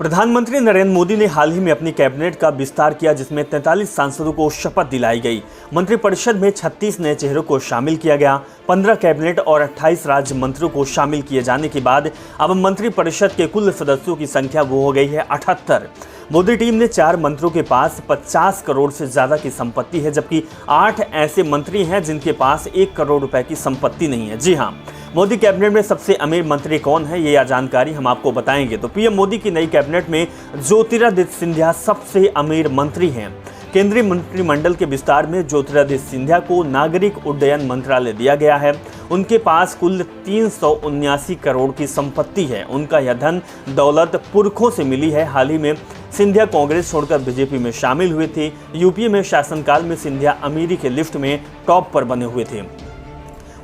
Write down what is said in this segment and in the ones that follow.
प्रधानमंत्री नरेंद्र मोदी ने हाल ही में अपनी कैबिनेट का विस्तार किया, जिसमें 43 सांसदों को शपथ दिलाई गई। मंत्रिपरिषद में 36 नए चेहरों को शामिल किया गया। 15 कैबिनेट और 28 राज्य मंत्रियों को शामिल किए जाने के बाद अब मंत्रिपरिषद के कुल सदस्यों की संख्या वो हो गई है 78। मोदी टीम ने 4 मंत्रियों के पास 50 करोड़ से ज्यादा की संपत्ति है, जबकि 8 ऐसे मंत्री हैं जिनके पास 1 करोड़ रुपए की संपत्ति नहीं है। जी हाँ, मोदी कैबिनेट में सबसे अमीर मंत्री कौन है, ये जानकारी हम आपको बताएंगे। तो पीएम मोदी की नई कैबिनेट में ज्योतिरादित्य सिंधिया सबसे अमीर मंत्री हैं। केंद्रीय मंत्रिमंडल के विस्तार में ज्योतिरादित्य सिंधिया को नागरिक उड्डयन मंत्रालय दिया गया है। उनके पास कुल 379 करोड़ की संपत्ति है। उनका यह धन दौलत पुरखों से मिली है। हाल ही में सिंधिया कांग्रेस छोड़कर बीजेपी में शामिल हुए थे। यूपीए में शासनकाल में सिंधिया अमीरी के लिफ्ट में टॉप पर बने हुए थे।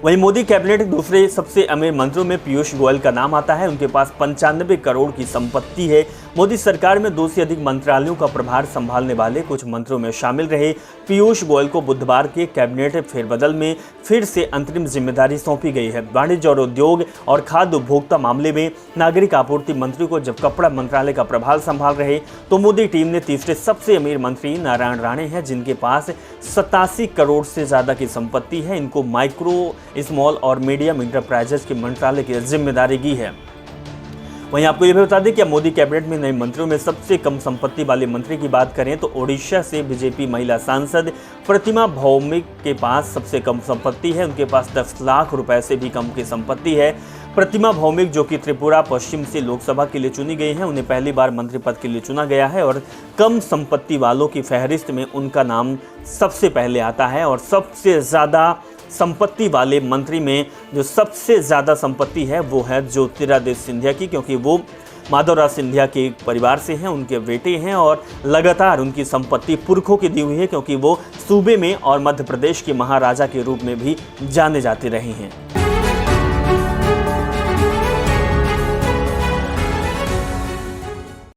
वहीं मोदी कैबिनेट के दूसरे सबसे अमीर मंत्रियों में पीयूष गोयल का नाम आता है। उनके पास 95 करोड़ की संपत्ति है। मोदी सरकार में 2 से अधिक मंत्रालयों का प्रभार संभालने वाले कुछ मंत्रियों में शामिल रहे पीयूष गोयल को बुधवार के कैबिनेट फेरबदल में फिर से अंतरिम जिम्मेदारी सौंपी गई है। वाणिज्य और उद्योग और खाद्य उपभोक्ता मामले में नागरिक आपूर्ति मंत्री को जब कपड़ा मंत्रालय का प्रभार संभाल रहे, तो मोदी टीम ने तीसरे सबसे अमीर मंत्री नारायण राणे हैं, जिनके पास 87 करोड़ से ज्यादा की संपत्ति है। इनको माइक्रो, स्मॉल और मीडियम इंटरप्राइजेस के मंत्रालय की जिम्मेदारी की है। वहीं आपको यह भी बता दें कि मोदी कैबिनेट में नए मंत्रियों में सबसे कम संपत्ति वाले मंत्री की बात करें तो ओडिशा से बीजेपी महिला सांसद प्रतिमा भौमिक के पास सबसे कम संपत्ति है। उनके पास 10 लाख रुपए से भी कम की संपत्ति है। प्रतिमा भौमिक, जो कि त्रिपुरा पश्चिम से लोकसभा के लिए चुनी गई हैं, उन्हें पहली बार मंत्री पद के लिए चुना गया है और कम संपत्ति वालों की फहरिस्त में उनका नाम सबसे पहले आता है। और सबसे ज़्यादा संपत्ति वाले मंत्री में जो सबसे ज़्यादा संपत्ति है वो है ज्योतिरादित्य सिंधिया की, क्योंकि वो माधवराव सिंधिया के परिवार से हैं, उनके बेटे हैं और लगातार उनकी संपत्ति पुरखों की दी हुई है, क्योंकि वो सूबे में और मध्य प्रदेश के महाराजा के रूप में भी जाने जाते रहे हैं।